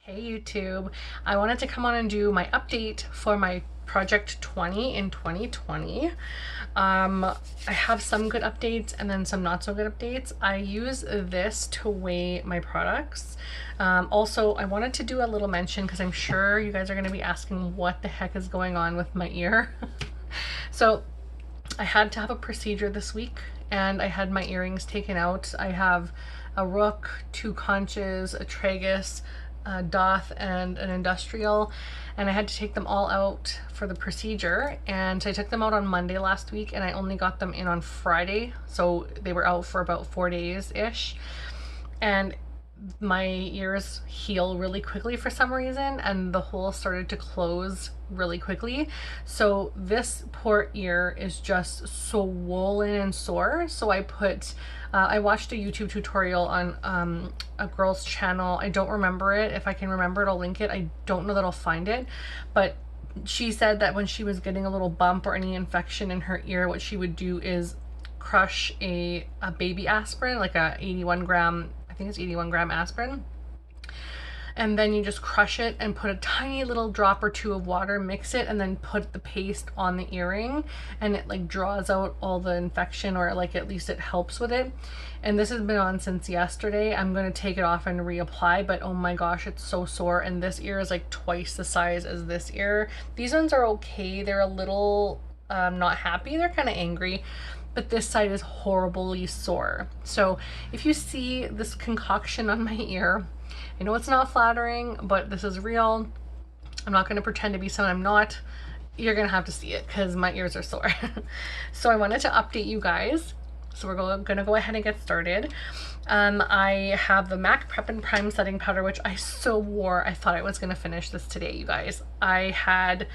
Hey YouTube, I wanted to come on and do my update for my Project 20 in 2020. I have some good updates and then some not so good updates. I use this to weigh my products. Also, I wanted to do a little mention because I'm sure you guys are going to be asking what the heck is going on with my ear. So I had to have a procedure this week and I had my earrings taken out. I have a rook, two conches, a tragus, a doth, and an industrial, and I had to take them all out for the procedure. And so I took them out on Monday last week and I only got them in on Friday, so they were out for about 4 days ish. And my ears heal really quickly for some reason, and the hole started to close really quickly. So this poor ear is just swollen and sore. So I watched a YouTube tutorial on a girl's channel. I don't remember it. If I can remember it, I'll link it. I don't know that I'll find it, but she said that when she was getting a little bump or any infection in her ear, what she would do is crush a baby aspirin, like a 81 gram, I think it's 81 gram aspirin. And then you just crush it and put a tiny little drop or two of water, mix it, and then put the paste on the earring, and it like draws out all the infection, or like at least it helps with it. And this has been on since yesterday. I'm going to take it off and reapply, but oh my gosh, it's so sore. And this ear is like twice the size as this ear. These ones are okay. They're a little not happy. They're kind of angry. But this side is horribly sore. So if you see this concoction on my ear, I know it's not flattering, but this is real. I'm not going to pretend to be someone I'm not. You're going to have to see it because my ears are sore. So I wanted to update you guys. So we're going to go ahead and get started. I have the MAC Prep and Prime setting powder, which I so wore. I thought I was going to finish this today, you guys. I had,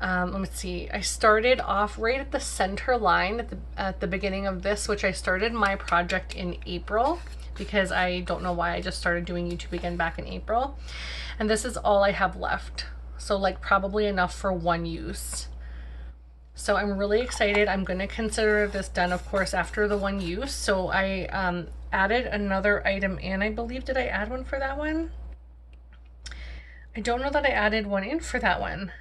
let me see, I started off right at the center line at the beginning of this, which I started my project in April, because I don't know why I just started doing YouTube again back in April. And this is all I have left. So like probably enough for one use. So I'm really excited. I'm going to consider this done, of course, after the one use. So I added another item in, I believe. Did I add one for that one? I don't know that I added one in for that one.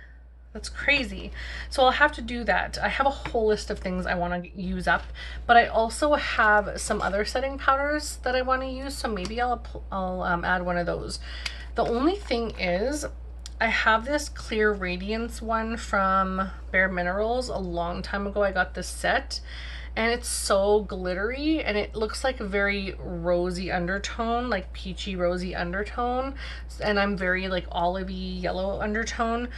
That's crazy. So I'll have to do that. I have a whole list of things I want to use up, but I also have some other setting powders that I want to use. So maybe I'll add one of those. The only thing is, I have this Clear Radiance one from Bare Minerals. A long time ago I got this set, and it's so glittery, and it looks like a very rosy undertone, like peachy rosy undertone, and I'm very like olivey yellow undertone.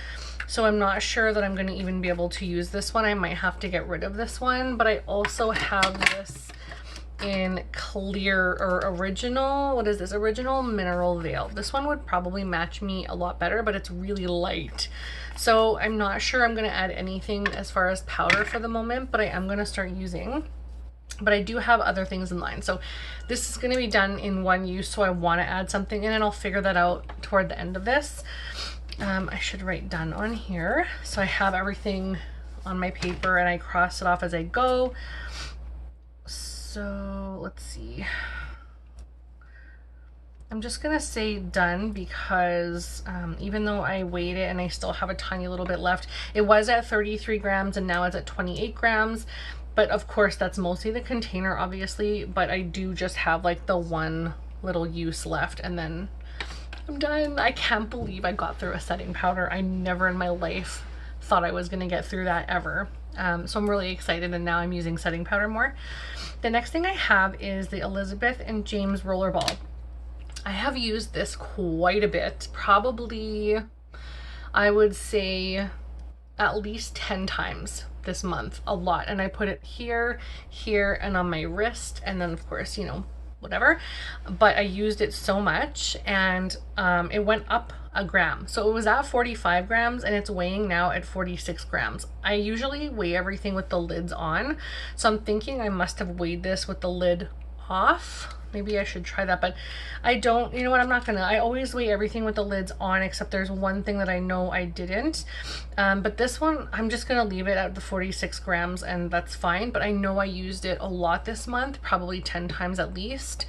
So I'm not sure that I'm going to even be able to use this one. I might have to get rid of this one. But I also have this in clear, or original, what is this, original mineral veil. This one would probably match me a lot better, but it's really light. So I'm not sure I'm going to add anything as far as powder for the moment, but I am going to start using. But I do have other things in line. So this is going to be done in one use, so I want to add something in, and I'll figure that out toward the end of this. I should write done on here, so I have everything on my paper and I cross it off as I go. So let's see, I'm just gonna say done because even though I weighed it and I still have a tiny little bit left, it was at 33 grams and now it's at 28 grams. But of course that's mostly the container, obviously, but I do just have like the one little use left, and then I'm done. I can't believe I got through a setting powder. I never in my life thought I was gonna get through that ever. So I'm really excited, and now I'm using setting powder more. The next thing I have is the Elizabeth and James Rollerball. I have used this quite a bit, probably I would say at least 10 times this month, a lot. And I put it here, here, and on my wrist, and then of course, you know, whatever. But I used it so much, and it went up a gram. So it was at 45 grams and it's weighing now at 46 grams. I usually weigh everything with the lids on, so I'm thinking I must have weighed this with the lid off. Maybe I should try that, but I don't, you know what, I'm not gonna. I always weigh everything with the lids on, except there's one thing that I know I didn't. But this one, I'm just gonna leave it at the 46 grams and that's fine. But I know I used it a lot this month, probably 10 times at least.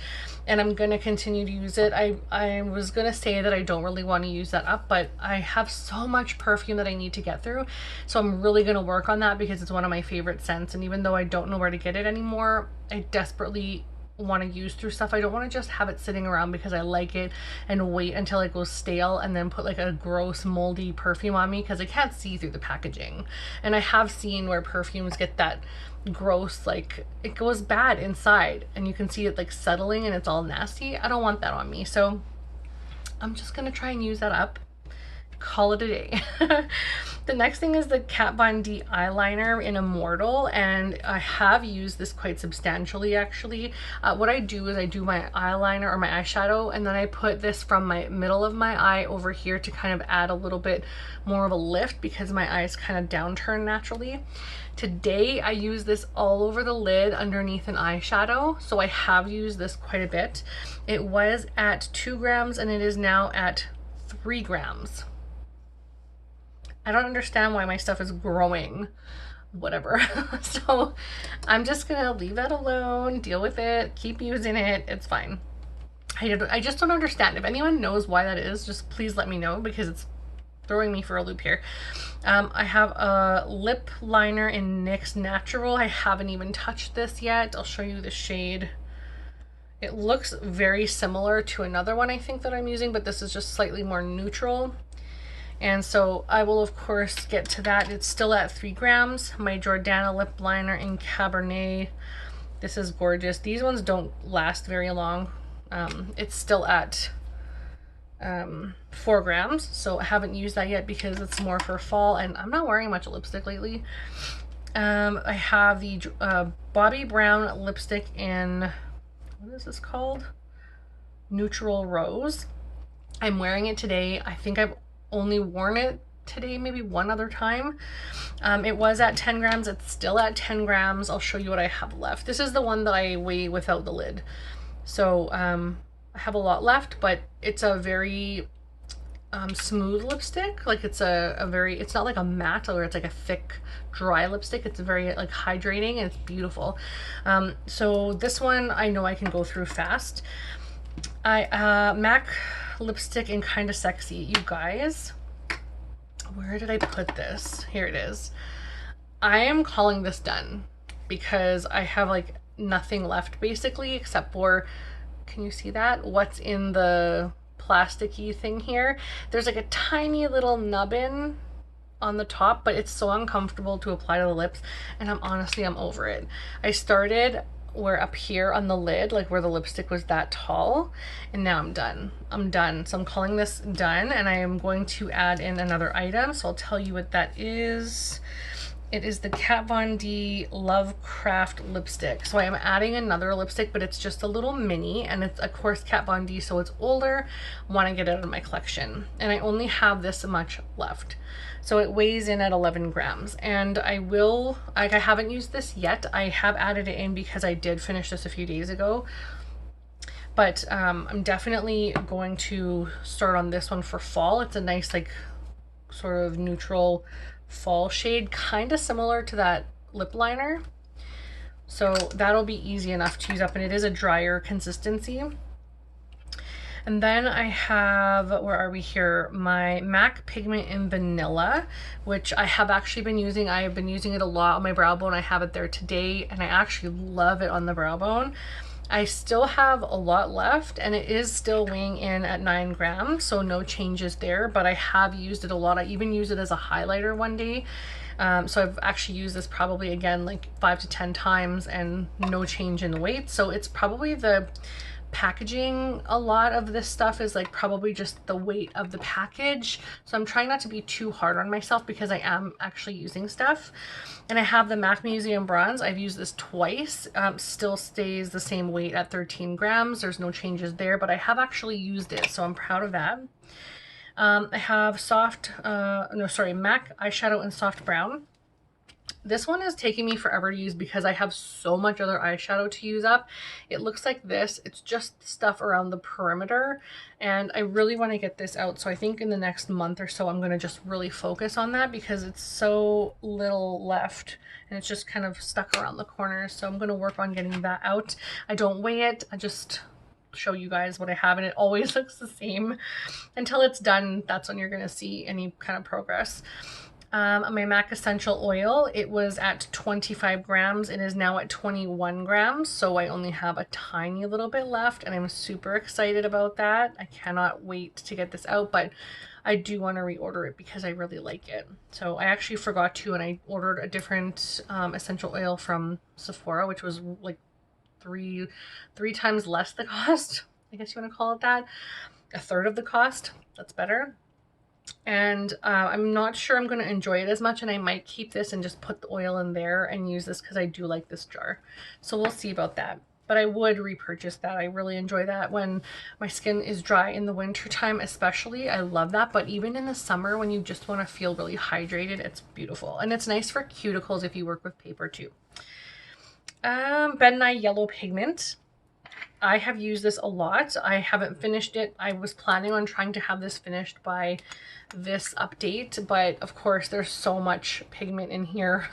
and I'm gonna continue to use it. I was gonna say that I don't really want to use that up, but I have so much perfume that I need to get through, so I'm really gonna work on that because it's one of my favorite scents, and even though I don't know where to get it anymore, I desperately want to use through stuff. I don't want to just have it sitting around because I like it and wait until it goes stale and then put like a gross moldy perfume on me, because I can't see through the packaging. And I have seen where perfumes get that gross, like it goes bad inside and you can see it like settling and it's all nasty. I don't want that on me, so I'm just gonna try and use that up, call it a day. The next thing is the Kat Von D eyeliner in Immortal, and I have used this quite substantially actually. What I do is I do my eyeliner or my eyeshadow, and then I put this from my middle of my eye over here to kind of add a little bit more of a lift because my eyes kind of downturn naturally. Today I use this all over the lid underneath an eyeshadow, so I have used this quite a bit. It was at 2 grams and it is now at 3 grams. I don't understand why my stuff is growing, whatever. So I'm just gonna leave that alone, deal with it, keep using it, it's fine. I just don't understand. If anyone knows why that is, just please let me know because it's throwing me for a loop here. I have a lip liner in NYX Natural. I haven't even touched this yet. I'll show you the shade. It looks very similar to another one I think that I'm using, but this is just slightly more neutral. And so I will of course get to that. It's still at 3 grams. My Jordana lip liner in Cabernet. This is gorgeous. These ones don't last very long. It's still at 4 grams. So I haven't used that yet because it's more for fall and I'm not wearing much lipstick lately. I have the Bobbi Brown lipstick in, what is this called? Neutral Rose. I'm wearing it today. I think I've only worn it today maybe one other time. It was at 10 grams. It's still at 10 grams. I'll show you what I have left. This is the one that I weigh without the lid. So I have a lot left, but it's a very smooth lipstick. Like it's it's not like a matte or it's like a thick dry lipstick. It's a very like hydrating and it's beautiful. So this one I know I can go through fast. MAC lipstick in Kinda Sexy. You guys, where did I put this? Here it is. I am calling this done because I have like nothing left basically except for, can you see that? What's in the plasticky thing here? There's like a tiny little nubbin on the top, but it's so uncomfortable to apply to the lips, and I'm over it. I started where up here on the lid, like where the lipstick was that tall, and now I'm done. So I'm calling this done, and I am going to add in another item, so I'll tell you what that is. It is the Kat Von D Lovecraft lipstick. So I am adding another lipstick, but it's just a little mini, and it's of course Kat Von D, so it's older. Want to get it out of my collection, and I only have this much left. So it weighs in at 11 grams, and I haven't used this yet. I have added it in because I did finish this a few days ago, but I'm definitely going to start on this one for fall. It's a nice like sort of neutral fall shade, kind of similar to that lip liner, so that'll be easy enough to use up, and it is a drier consistency. And then I have, where are we here? My MAC Pigment in Vanilla, which I have actually been using. I have been using it a lot on my brow bone. I have it there today, and I actually love it on the brow bone. I still have a lot left, and it is still weighing in at 9 grams, so no changes there, but I have used it a lot. I even used it as a highlighter one day. So I've actually used this probably again like 5 to 10 times and no change in the weight. So it's probably the packaging. A lot of this stuff is like probably just the weight of the package, so I'm trying not to be too hard on myself because I am actually using stuff. And I have the MAC Museum Bronze. I've used this twice. Still stays the same weight at 13 grams. There's no changes there, but I have actually used it, so I'm proud of that. I have MAC eyeshadow in Soft Brown. This one is taking me forever to use because I have so much other eyeshadow to use up. It looks like this. It's just stuff around the perimeter, and I really want to get this out. So I think in the next month or so I'm going to just really focus on that because it's so little left and it's just kind of stuck around the corners. So I'm going to work on getting that out. I don't weigh it. I just show you guys what I have, and it always looks the same until it's done. That's when you're going to see any kind of progress. My MAC Essential Oil, it was at 25 grams. It is now at 21 grams. So I only have a tiny little bit left, and I'm super excited about that. I cannot wait to get this out, but I do want to reorder it because I really like it. So I actually forgot to, and I ordered a different essential oil from Sephora, which was like three times less the cost. I guess you want to call it that. A third of the cost. That's better. And I'm not sure I'm going to enjoy it as much, and I might keep this and just put the oil in there and use this because I do like this jar. So we'll see about that. But I would repurchase that. I really enjoy that when my skin is dry in the winter time, especially. I love that. But even in the summer, when you just want to feel really hydrated, it's beautiful. And it's nice for cuticles if you work with paper too. Ben Nye Yellow Pigment. I have used this a lot. I haven't finished it. I was planning on trying to have this finished by this update, but of course there's so much pigment in here.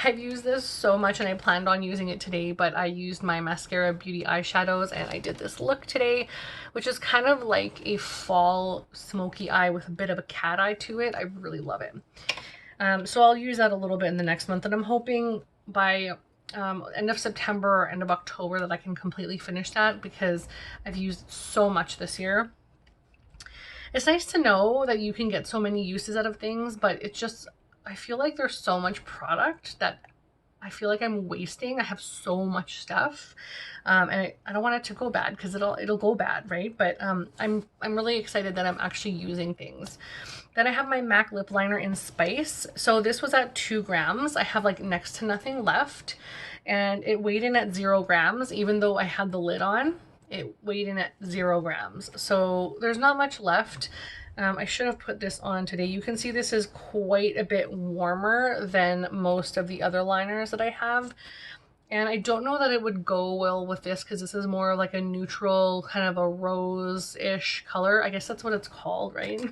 I've used this so much, and I planned on using it today, but I used my Mascara Beauty eyeshadows, and I did this look today, which is kind of like a fall smoky eye with a bit of a cat eye to it. I really love it. So I'll use that a little bit in the next month, and I'm hoping by end of September or end of October that I can completely finish that, because I've used so much this year. It's nice to know that you can get so many uses out of things, but it's just, I feel like there's so much product that I feel like I'm wasting. I have so much stuff, and I don't want it to go bad, because it'll go bad, right? But I'm really excited that I'm actually using things. Then I have my MAC lip liner in Spice. So this was at 2 grams. I have like next to nothing left, and it weighed in at 0 grams, even though I had the lid on. It weighed in at 0 grams. So there's not much left. I should have put this on today. You can see this is quite a bit warmer than most of the other liners that I have. And I don't know that it would go well with this, because this is more like a neutral, kind of a rose-ish color. I guess that's what it's called, right?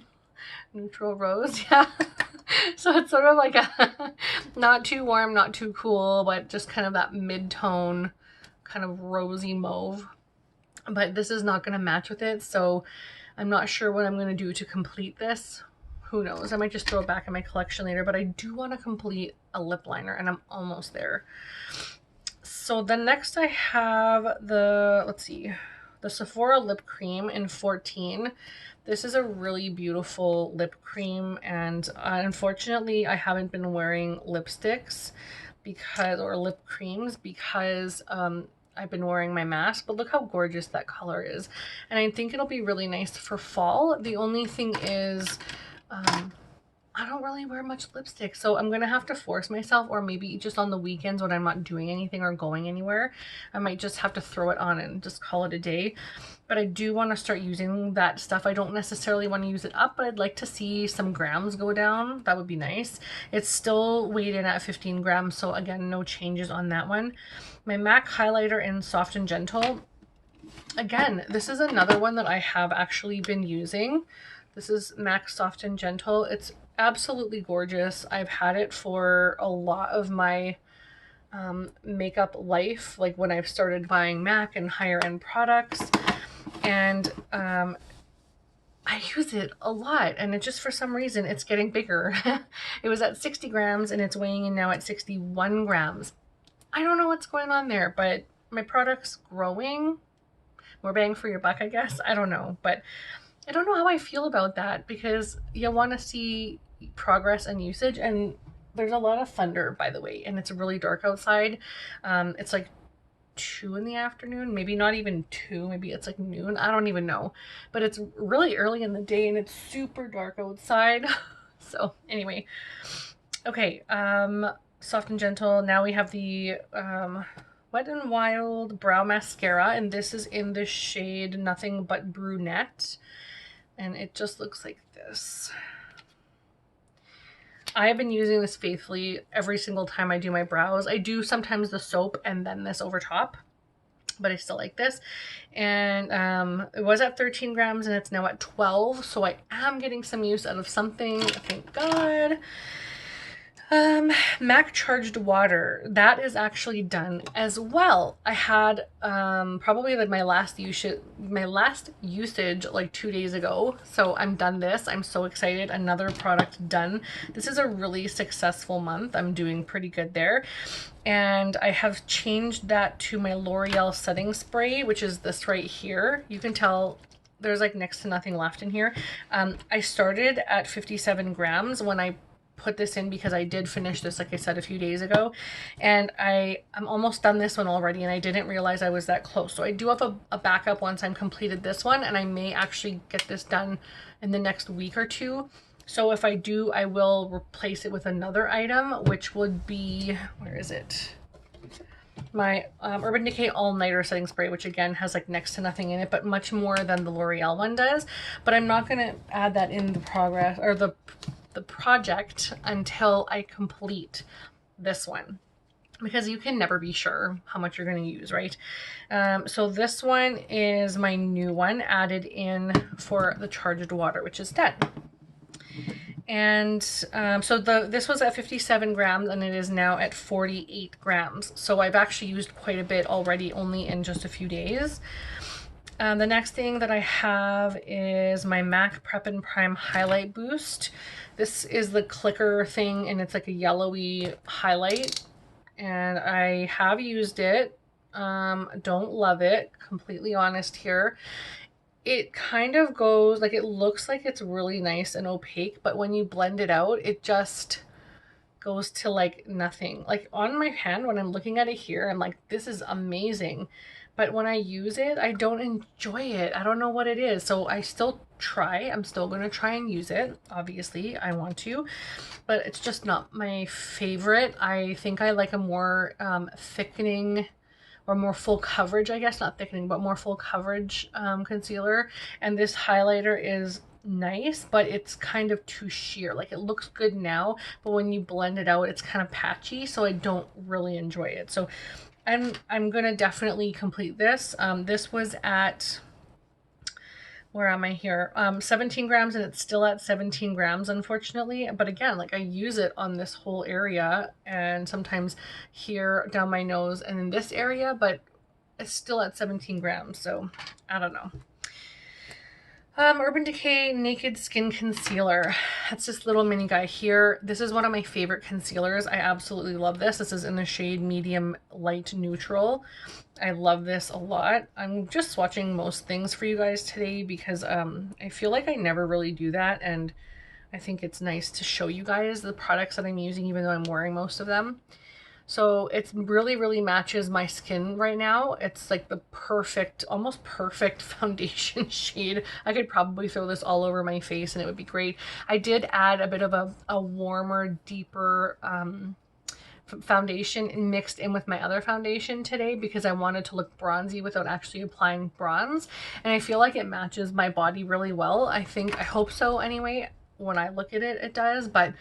Neutral rose, yeah. So it's sort of like a not too warm, not too cool, but just kind of that mid-tone, kind of rosy mauve. But this is not going to match with it, so I'm not sure what I'm going to do to complete this. Who knows? I might just throw it back in my collection later, but I do want to complete a lip liner, and I'm almost there. So then next I have the, let's see, the Sephora lip cream in 14. This is a really beautiful lip cream, and unfortunately I haven't been wearing lipsticks or lip creams because I've been wearing my mask, but look how gorgeous that color is. And I think it'll be really nice for fall. The only thing is, I don't really wear much lipstick, so I'm gonna have to force myself, or maybe just on the weekends when I'm not doing anything or going anywhere, I might just have to throw it on and just call it a day. But I do want to start using that stuff. I don't necessarily want to use it up, but I'd like to see some grams go down. That would be nice. It's still weighed in at 15 grams, so again, no changes on that one. My MAC highlighter in Soft and Gentle. Again, this is another one that I have actually been using. This is MAC Soft and Gentle. It's absolutely gorgeous. I've had it for a lot of my makeup life, like when I've started buying MAC and higher end products, and I use it a lot, and it just, for some reason, it's getting bigger. It was at 60 grams and it's weighing in now at 61 grams. I don't know what's going on there, but my product's growing. More bang for your buck, I guess. I don't know, but I don't know how I feel about that, because you want to see progress and usage, and there's a lot of thunder, by the way, and it's really dark outside. It's like 2 in the afternoon, maybe not even 2, maybe it's like noon, I don't even know, but it's really early in the day and it's super dark outside. So anyway, okay, Soft and Gentle. Now we have the Wet n Wild Brow Mascara, and this is in the shade Nothing But Brunette, and it just looks like this. I have been using this faithfully every single time I do my brows. I do sometimes the soap and then this over top, but I still like this. And it was at 13 grams and it's now at 12, so I am getting some use out of something, thank God. MAC charged water, that is actually done as well. I had probably like my last usage like 2 days ago. So I'm done this. I'm so excited. Another product done. This is a really successful month. I'm doing pretty good there. And I have changed that to my L'Oreal setting spray, which is this right here. You can tell there's like next to nothing left in here. I started at 57 grams when I put this in because I did finish this, like I said, a few days ago, and I'm almost done this one already, and I didn't realize I was that close. So I do have a backup once I'm completed this one, and I may actually get this done in the next week or two. So if I do, I will replace it with another item, which would be, where is it? My Urban Decay All Nighter Setting Spray, which again has like next to nothing in it, but much more than the L'Oreal one does. But I'm not going to add that in the progress or the project until I complete this one, because you can never be sure how much you're going to use, right? So this one is my new one added in for the charged water, which is 10. And so this was at 57 grams and it is now at 48 grams. So I've actually used quite a bit already, only in just a few days. The next thing that I have is my MAC Prep and Prime Highlight Boost. This is the clicker thing and it's like a yellowy highlight. And I have used it. Don't love it, completely honest here. It kind of goes, like it looks like it's really nice and opaque, but when you blend it out, it just goes to like nothing. Like on my hand, when I'm looking at it here, I'm like, this is amazing. But when I use it, I don't enjoy it. I don't know what it is. So I still try. I'm still going to try and use it. Obviously, I want to, but it's just not my favorite. I think I like a more thickening or more full coverage, I guess, not thickening, but more full coverage concealer. And this highlighter is nice, but it's kind of too sheer. Like it looks good now, but when you blend it out, it's kind of patchy. So I don't really enjoy it. So I'm gonna definitely complete this. This was at, where am I here? 17 grams, and it's still at 17 grams, unfortunately. But again, like I use it on this whole area and sometimes here down my nose and in this area, but it's still at 17 grams. So I don't know. Urban Decay Naked Skin Concealer. That's this little mini guy here. This is one of my favorite concealers. I absolutely love this. This is in the shade Medium Light Neutral. I love this a lot. I'm just swatching most things for you guys today because I feel like I never really do that, and I think it's nice to show you guys the products that I'm using even though I'm wearing most of them. So it really, really matches my skin right now. It's like the perfect, almost perfect foundation shade. I could probably throw this all over my face and it would be great. I did add a bit of a warmer, deeper foundation mixed in with my other foundation today because I wanted to look bronzy without actually applying bronze. And I feel like it matches my body really well. I hope so anyway. When I look at it, it does, but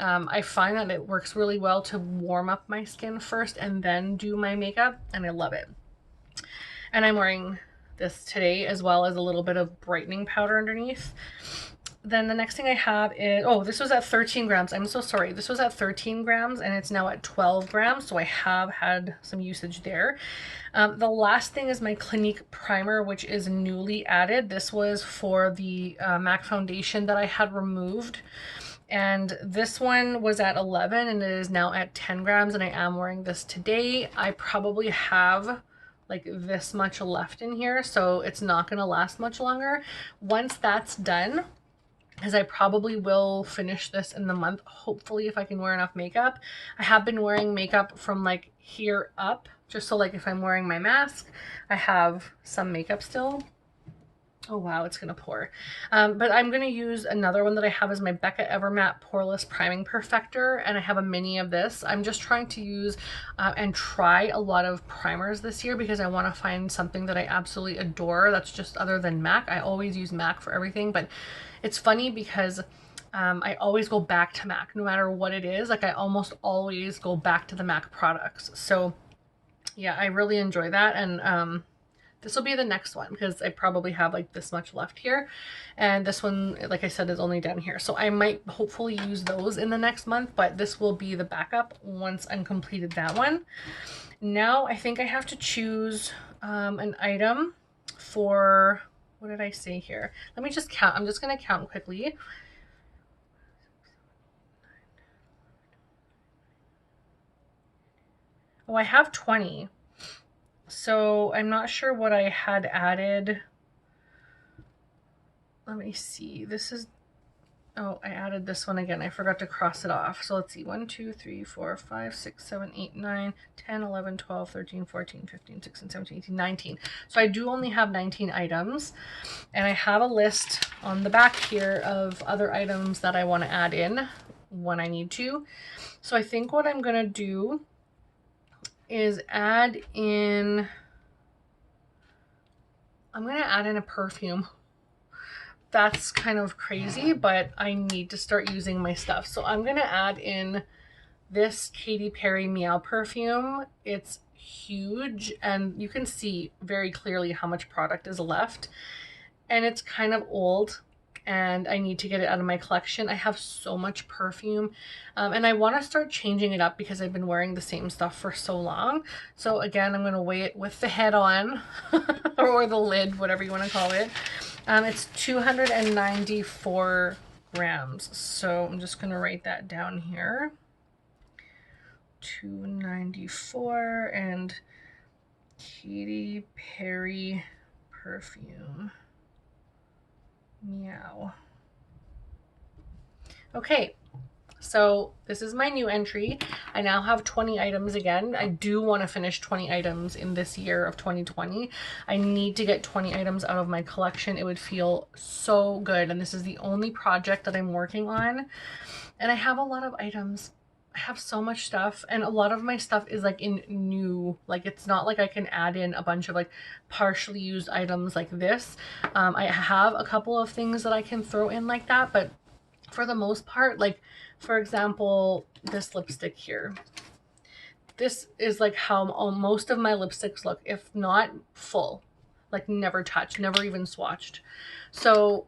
I find that it works really well to warm up my skin first and then do my makeup, and I love it. And I'm wearing this today as well as a little bit of brightening powder underneath. Then the next thing I have is, oh, this was at 13 grams. I'm so sorry. This was at 13 grams and it's now at 12 grams. So I have had some usage there. The last thing is my Clinique primer, which is newly added. This was for the MAC foundation that I had removed. And this one was at 11 and it is now at 10 grams, and I am wearing this today. I probably have like this much left in here, so it's not going to last much longer. Once that's done, because I probably will finish this in the month, hopefully, if I can wear enough makeup. I have been wearing makeup from like here up, just so like if I'm wearing my mask, I have some makeup still. Oh wow, it's gonna pour. But I'm gonna use another one that I have is my Becca Evermatte Poreless Priming Perfector, and I have a mini of this. I'm just trying to use and try a lot of primers this year because I want to find something that I absolutely adore that's just other than MAC. I always use MAC for everything, but it's funny because I always go back to MAC no matter what it is. Like I almost always go back to the MAC products. So yeah, I really enjoy that, and This will be the next one because I probably have like this much left here. And this one, like I said, is only down here. So I might hopefully use those in the next month, but this will be the backup once I'm completed that one. Now I think I have to choose an item for, what did I say here? Let me just count. I'm just going to count quickly. Oh, I have 20. So I'm not sure what I had added. Let me see. This is, oh, I added this one again. I forgot to cross it off. So let's see. 1, 2, 3, 4, 5, 6, 7, 8, 9, 10, 11, 12, 13, 14, 15, 16, 17, 18, 19. So I do only have 19 items. And I have a list on the back here of other items that I want to add in when I need to. So I think what I'm going to do is add in, I'm going to add in a perfume. That's kind of crazy, but I need to start using my stuff. So I'm going to add in this Katy Perry Meow perfume. It's huge and you can see very clearly how much product is left. And it's kind of old and I need to get it out of my collection. I have so much perfume and I want to start changing it up because I've been wearing the same stuff for so long. So again, I'm going to weigh it with the head on or the lid, whatever you want to call it. It's 294 grams. So I'm just going to write that down here. 294 and Katy Perry perfume. Meow. Okay, so this is my new entry. I now have 20 items again. I do want to finish 20 items in this year of 2020. I need to get 20 items out of my collection. It would feel so good. And this is the only project that I'm working on. And I have a lot of items. I have so much stuff, and a lot of my stuff is like in new, like it's not like I can add in a bunch of like partially used items like this. I have a couple of things that I can throw in like that, but for the most part, like for example, this lipstick here. This is like how most of my lipsticks look, if not full, like never touched, never even swatched. So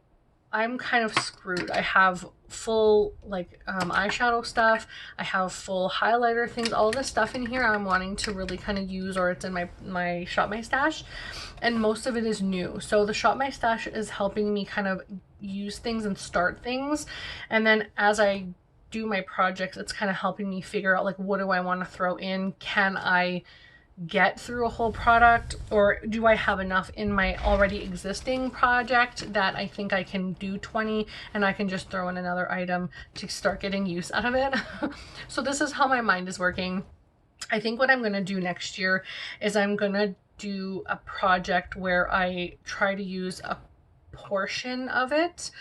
I'm kind of screwed. I have full like eyeshadow stuff. I have full highlighter things. All this stuff in here I'm wanting to really kind of use, or it's in my Shop My Stash, and most of it is new. So the Shop My Stash is helping me kind of use things and start things, and then as I do my projects, it's kind of helping me figure out like what do I want to throw in. Can I get through a whole product, or do I have enough in my already existing project that I think I can do 20 and I can just throw in another item to start getting use out of it. So this is how my mind is working. I think what I'm going to do next year is I'm going to do a project where I try to use a portion of it,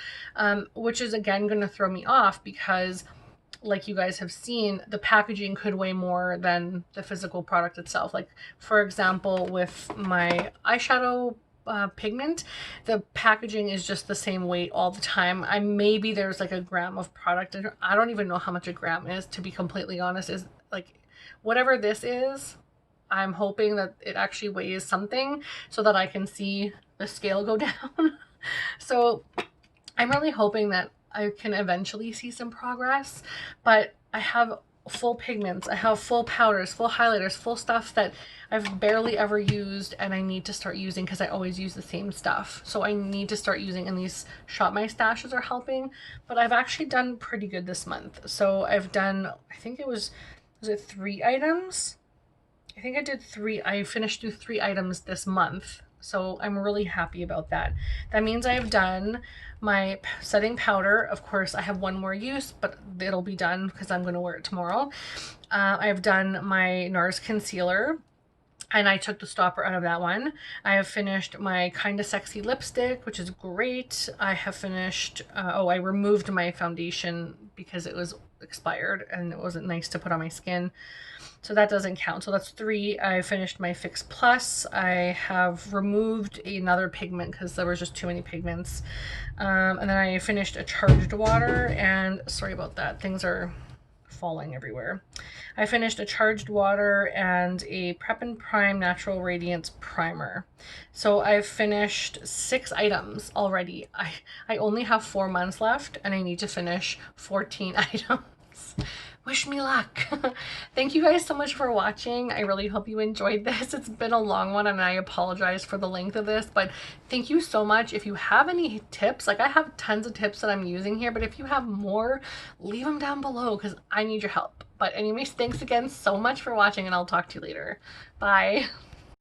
which is again going to throw me off because like you guys have seen, the packaging could weigh more than the physical product itself. Like for example, with my eyeshadow pigment, the packaging is just the same weight all the time. Maybe there's like a gram of product. I don't even know how much a gram is, to be completely honest. Is like whatever this is, I'm hoping that it actually weighs something so that I can see the scale go down. So I'm really hoping that I can eventually see some progress, but I have full pigments, I have full powders, full highlighters, full stuff that I've barely ever used, and I need to start using because I always use the same stuff. So I need to start using, and these Shop My Stashes are helping, but I've actually done pretty good this month. So I've done, I think it was it 3 items? I think I did 3, I finished through 3 items this month. So I'm really happy about that. That means I have done my setting powder. Of course, I have one more use, but it'll be done because I'm going to wear it tomorrow. I've done my NARS concealer, and I took the stopper out of that one. I have finished my Kinda Sexy lipstick, which is great. I have finished, I removed my foundation because it was expired and it wasn't nice to put on my skin. So that doesn't count. So that's 3. I finished my Fix Plus. I have removed another pigment because there was just too many pigments. And then I finished a Charged Water, and sorry about that. Things are falling everywhere. I finished a Charged Water and a Prep and Prime Natural Radiance Primer. So I've finished 6 items already. I only have 4 months left and I need to finish 14 items. Wish me luck. Thank you guys so much for watching. I really hope you enjoyed this. It's been a long one and I apologize for the length of this, but thank you so much. If you have any tips, like I have tons of tips that I'm using here, but if you have more, leave them down below because I need your help. But anyways, thanks again so much for watching and I'll talk to you later. Bye.